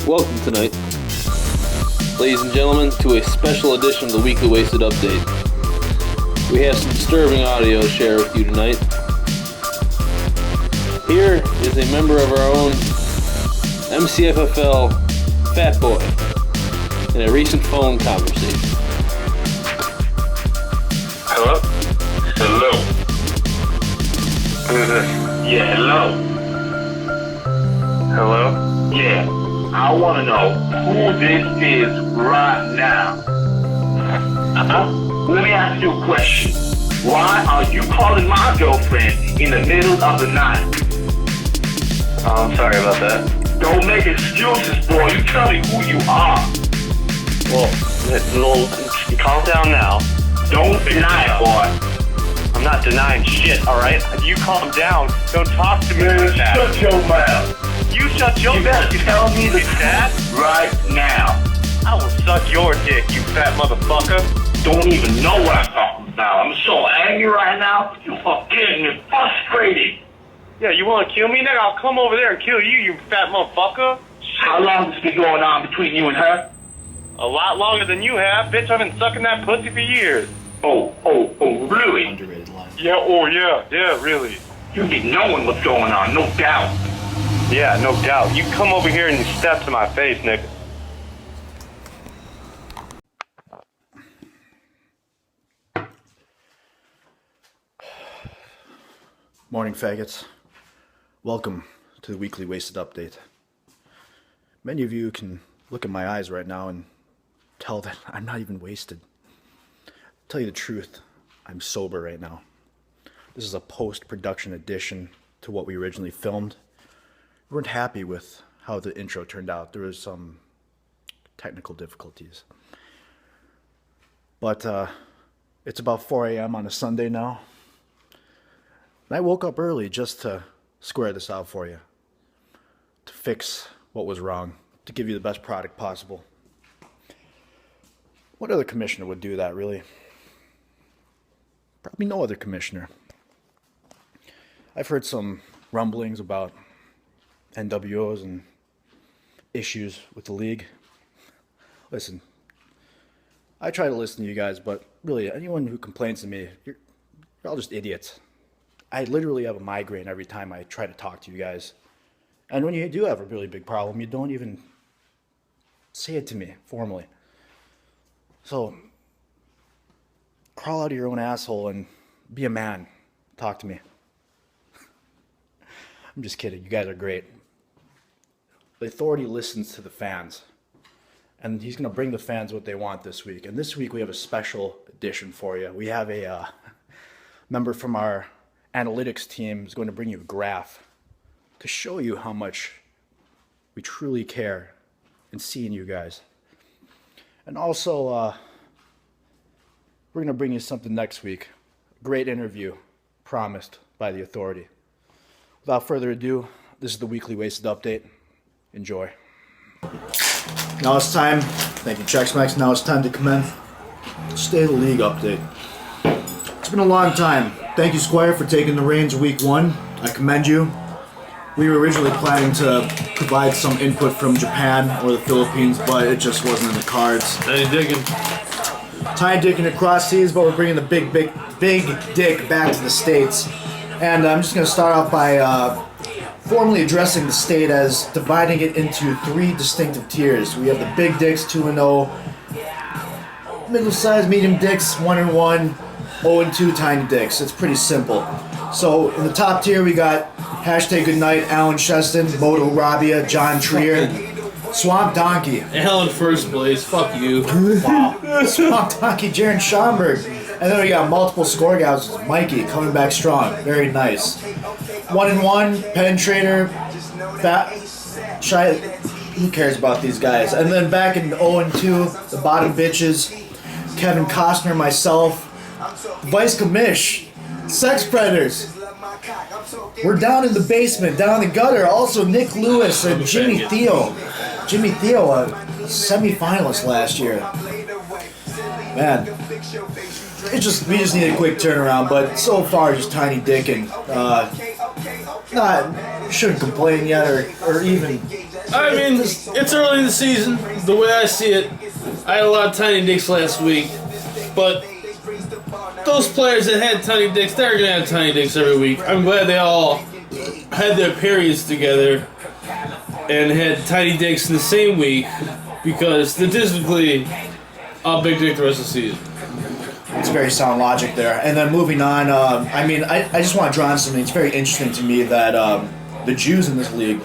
Welcome tonight, ladies and gentlemen, to a special edition of the Weekly Wasted Update. We have some disturbing audio to share with you tonight. Here is a member of our own MCFFL, Fat Boy, in a recent phone conversation. Hello? Hello? Who is this? Yeah, hello? Hello? Yeah, I want to know who this is right now. Let me ask you a question. Why are you calling my girlfriend in the middle of the night? Oh, I'm sorry about that. Don't make excuses, boy. You tell me who you are. Well, calm down now. Don't deny it, boy. I'm not denying shit, alright? You calm down. Don't talk to me Man, like that. shut your mouth. You shut your You better mouth. tell me the Dad? truth right now. I will suck your dick, you fat motherfucker. Don't even know what I'm talking about. I'm so angry right now. You are getting me frustrated. Yeah, you wanna kill me, nigga? I'll come over there and kill you, you fat motherfucker. How long has this been going on between you and her? A lot longer than you have, bitch. I've been sucking that pussy for years. Oh, really? Underrated line. Yeah, really. You be knowing what's going on, no doubt. Yeah, no doubt. You come over here and you step to my face, nigga. Morning, faggots. Welcome to the Weekly Wasted Update. Many of you can look in my eyes right now and tell that I'm not even wasted. Tell you the truth, I'm sober right now. This is a post-production addition to what we originally filmed. We weren't happy with how the intro turned out. There was some technical difficulties. But it's about 4 a.m. on a Sunday now. And I woke up early just to square this out for you. To fix what was wrong. To give you the best product possible. What other commissioner would do that, really? Probably no other commissioner. I've heard some rumblings about NWOs and issues with the league. Listen, I try to listen to you guys, but really, anyone who complains to me, you're all just idiots. I literally have a migraine every time I try to talk to you guys. And when you do have a really big problem, you don't even say it to me formally. So, crawl out of your own asshole and be a man. Talk to me. I'm just kidding. You guys are great. The authority listens to the fans. And he's going to bring the fans what they want this week. And this week we have a special edition for you. We have a member from our analytics team who's going to bring you a graph to show you how much we truly care in seeing you guys. And also, we're going to bring you something next week. Great interview promised by the authority. Without further ado, this is the Weekly Wasted Update. Enjoy. Now it's time, thank you Checksmax, now it's time to commence State of the League update. It's been a long time. Thank you, Squire, for taking the reins week 1. I commend you. We were originally planning to provide some input from Japan or the Philippines, but it just wasn't in the cards. Tiny Dicking across seas, but we're bringing the big dick back to the States. And I'm just going to start off by formally addressing the state as dividing it into 3 distinctive tiers. We have the big dicks, 2-0, middle-sized, medium dicks, 1-1, 0-2 tiny dicks. It's pretty simple. So in the top tier we got #Goodnight, Alan Cheston, Moto Rabia, John Trier, Swamp Donkey. Alan first place, fuck you. Wow. Swamp Donkey, Jaron Schomburg. And then we got multiple score guys. Mikey coming back strong. Very nice. 1-1, Penetrator, Fat, Shy. Who cares about these guys? And then back in 0-2, the bottom bitches, Kevin Costner, myself, Vice Commish, Sex Predators. We're down in the basement, down in the gutter. Also Nick Lewis and Jimmy Theo. Jimmy Theo, a semi-finalist last year. Man, we just need a quick turnaround. But so far, just Tiny Dick and shouldn't complain yet, or even. I mean, it's early in the season. The way I see it, I had a lot of Tiny Dicks last week, but those players that had Tiny Dicks, they're gonna have Tiny Dicks every week. I'm glad they all had their periods together and had Tiny Dicks in the same week, because statistically, I'll big dick the rest of the season. It's very sound logic there. And then moving on, I just want to draw on something. It's very interesting to me that the Jews in this league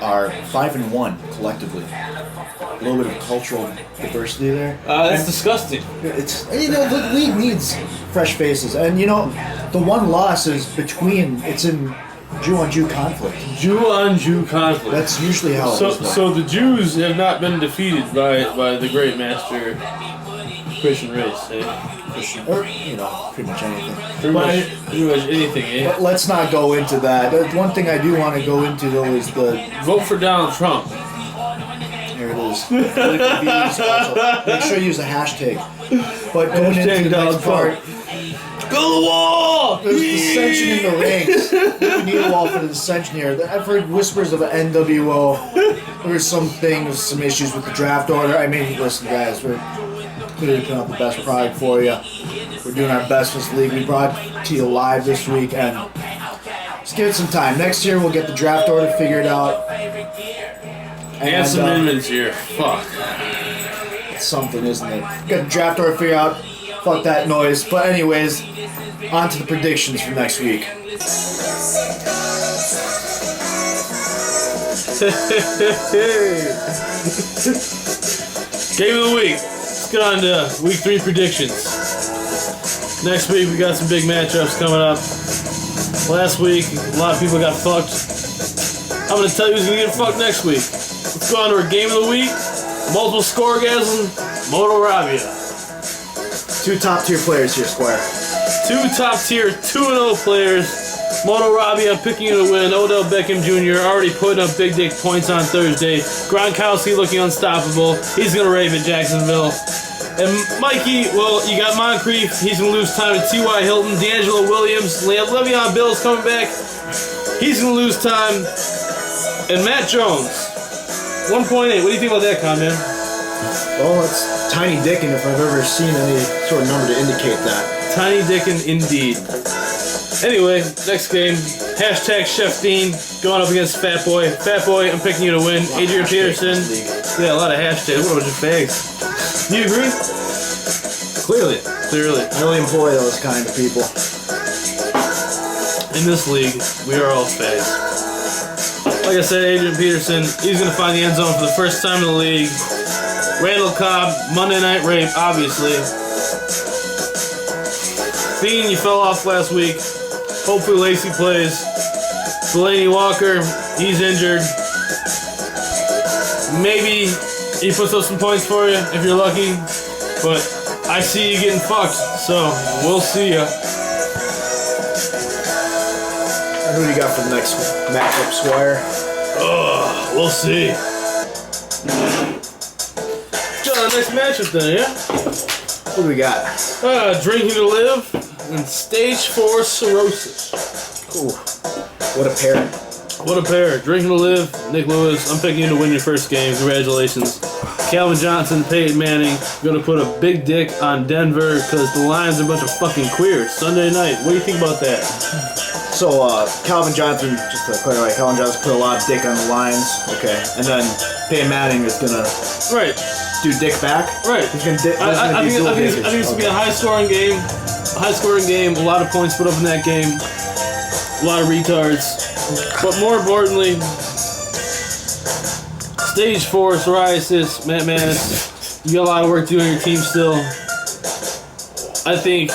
are 5-1 collectively. A little bit of cultural diversity there. That's disgusting. It's the league needs fresh faces, and the one loss is it's in Jew on Jew conflict. Jew on Jew conflict. That's usually how it is. So the Jews have not been defeated by the great master Christian race, eh? Or pretty much anything. Pretty much anything, eh? But let's not go into that. One thing I do want to go into though is the vote for Donald Trump. Here it is. Political views also. Make sure you use a hashtag. But going into the next part. Go to the wall! There's dissension in the ranks. We need a wall for the dissension here. I've heard whispers of an NWO. There were some issues with the draft order. I mean, listen, guys, we're clearly putting out the best product for you. We're doing our best for this league. We brought it to you live this week, and just give it some time. Next year, we'll get the draft order figured out. And some amendments here. Fuck. It's something, isn't it? Get the draft order figured out. Fuck that noise. But anyways, on to the predictions for next week. Game of the week. Let's get on to week 3 predictions. Next week we got some big matchups coming up. Last week a lot of people got fucked. I'm gonna tell you who's gonna get fucked next week. Let's go on to our game of the week. Multiple scoregasm, Moto Rabia. 2 top tier players here, Squire. 2 top tier 2-0 players. Moto Rabia picking you to win. Odell Beckham Jr. already putting up big dick points on Thursday. Gronkowski looking unstoppable. He's gonna rave at Jacksonville. And Mikey, well, you got Moncrief. He's gonna lose time to T.Y. Hilton. D'Angelo Williams. Le'Veon Bell's coming back. He's gonna lose time. And Matt Jones, 1.8. What do you think about that, Con, man? Well, it's Tiny Dickin' if I've ever seen any sort of number to indicate that. Tiny Dickin' indeed. Anyway, next game. Hashtag Chef Dean going up against Fat Boy. Fat Boy, I'm picking you to win. Adrian Peterson. Yeah, a lot of hashtags. What a bunch of fags. Do you agree? Clearly. I only employ those kind of people. In this league, we are all fags. Like I said, Adrian Peterson, he's going to find the end zone for the first time in the league. Randall Cobb, Monday Night Rape, obviously. Dean, you fell off last week. Hopefully Lacey plays. Delaney Walker, he's injured. Maybe he puts up some points for you if you're lucky. But I see you getting fucked, so we'll see ya. Who do you got for the next matchup, Squire? We'll see. Let's go on the next matchup then, yeah? What do we got? Drinking to Live and Stage 4 Cirrhosis. Ooh, what a pair. What a pair. Drinking to Live, Nick Lewis. I'm picking you to win your first game. Congratulations. Calvin Johnson, Peyton Manning, going to put a big dick on Denver because the Lions are a bunch of fucking queers. Sunday night. What do you think about that? So, Calvin Johnson, just to clarify, Calvin Johnson put a lot of dick on the Lions. Okay. And then Peyton Manning is going to do dick back. Right. He's going to I think it's going to be a high-scoring game. A lot of points put up in that game. A lot of retards. But more importantly, Stage 4 Psoriasis, Matt Manis, you got a lot of work to do on your team still. I think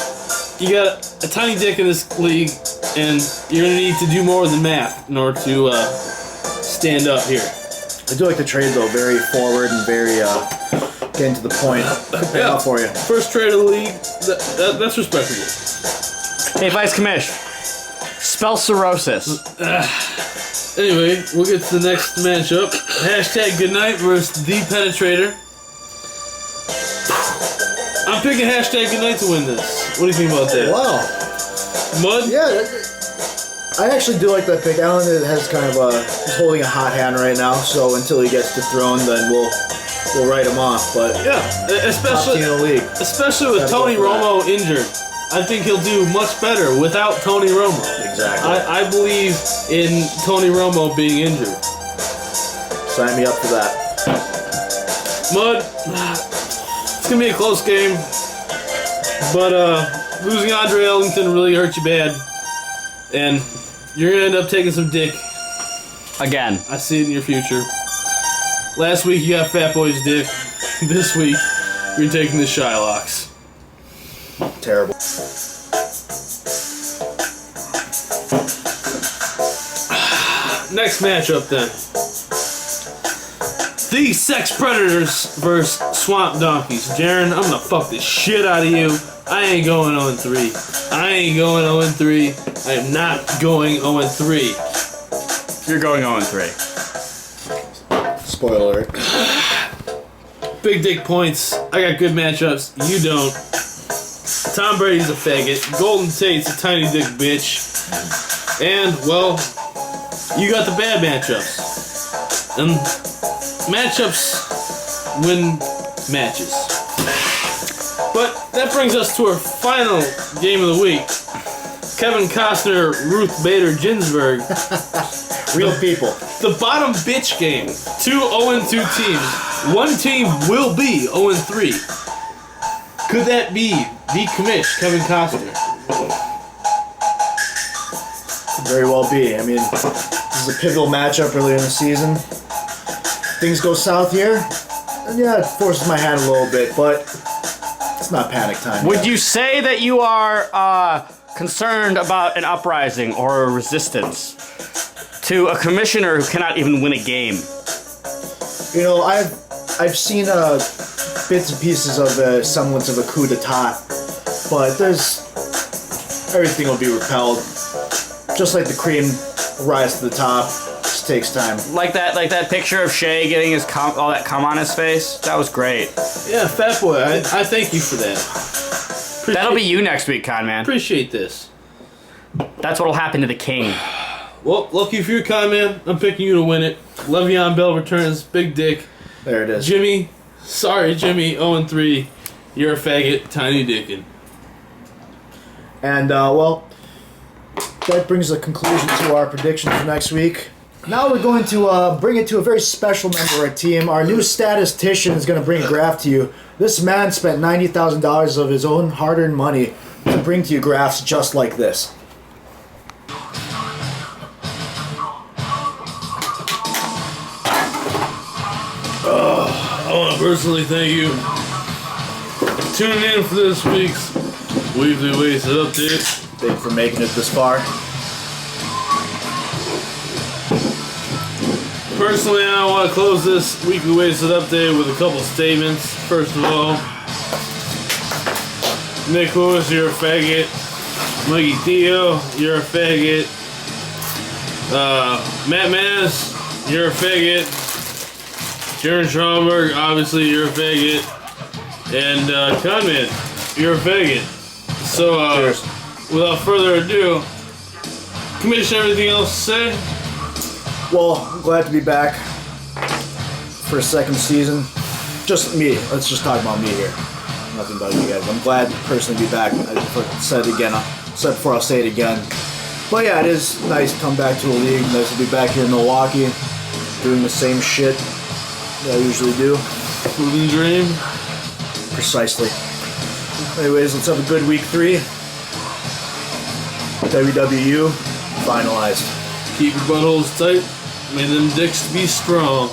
you got a tiny dick in this league, and you're going to need to do more than math in order to stand up here. I do like the trade, though. Very forward and very getting to the point. Good payoff for you. First trade of the league, that's respectable. Hey, Vice Commish. Spell cirrhosis. Anyway, we'll get to the next matchup. Hashtag Goodnight versus The Penetrator. I'm I'm picking hashtag Good Night to win this. What do you think about that? Wow. Mud? Yeah, I actually do like that pick. Allen has kind of he's holding a hot hand right now, so until he gets dethroned, then we'll write him off. But Yeah, top team in the league. especially with Gotta Tony go for Romo injured. I think he'll do much better without Tony Romo. Exactly. I believe in Tony Romo being injured. Sign me up for that. Mud, it's gonna be a close game, but losing Andre Ellington really hurt you bad, and you're gonna end up taking some dick. Again. I see it in your future. Last week you got Fat Boy's dick. This week you're taking the Shylocks. Terrible. Next matchup then. The Sex Predators versus Swamp Donkeys. Jaren, I'm gonna fuck the shit out of you. I ain't going 0-3. I ain't going 0-3. I am not going 0-3. You're going 0-3. Spoiler alert. Big dick points. I got good matchups. You don't. Tom Brady's a faggot. Golden Tate's a tiny dick bitch. And, well, you got the bad matchups. And matchups win matches. But that brings us to our final game of the week. Kevin Costner, Ruth Bader Ginsburg. Real people. The bottom bitch game. 2 0-2 teams. One team will be 0-3. Could that be the commish, Kevin Costner? Very well be. I mean, this is a pivotal matchup earlier in the season. Things go south here, and yeah, it forces my hand a little bit, but it's not panic time. Would yet. you say that you are concerned about an uprising or a resistance to a commissioner who cannot even win a game? You know, I've seen bits and pieces of a semblance of a coup d'etat, but everything will be repelled. Just like the cream rise to the top, just takes time. Like that picture of Shay getting his all that cum on his face. That was great. Yeah, Fat Boy, I thank you for that. That'll be you next week, Con Man. Appreciate this. That's what'll happen to the king. Well, lucky for your Con Man, I'm picking you to win it. Le'Veon Bell returns, big dick. There it is. Jimmy, 0-3. You're a faggot, tiny dickin'. And, well, that brings a conclusion to our prediction for next week. Now we're going to bring it to a very special member of our team. Our new statistician is going to bring a graph to you. This man spent $90,000 of his own hard-earned money to bring to you graphs just like this. I want to personally thank you for tuning in for this week's Weekly Wasted Update. Thank you for making it this far. Personally, I want to close this Weekly Wasted Update with a couple statements. First of all, Nick Lewis, you're a faggot. Mikey Theo, you're a faggot. Matt Manis, you're a faggot. Jaron Schomburg, obviously you're a faggot. And Conman, you're a faggot. So, without further ado, Commissioner, everything else to say? Well, I'm glad to be back for a second season. Just me. Let's just talk about me here. Nothing about you guys. I'm glad to personally be back. I said it again. I said it before, I'll say it again. But yeah, it is nice to come back to a league. Nice to be back here in Milwaukee, doing the same shit that I usually do. Food and dream. Precisely. Anyways, let's have a good week 3. WWU finalized. Keep your buttholes tight. May them dicks be strong.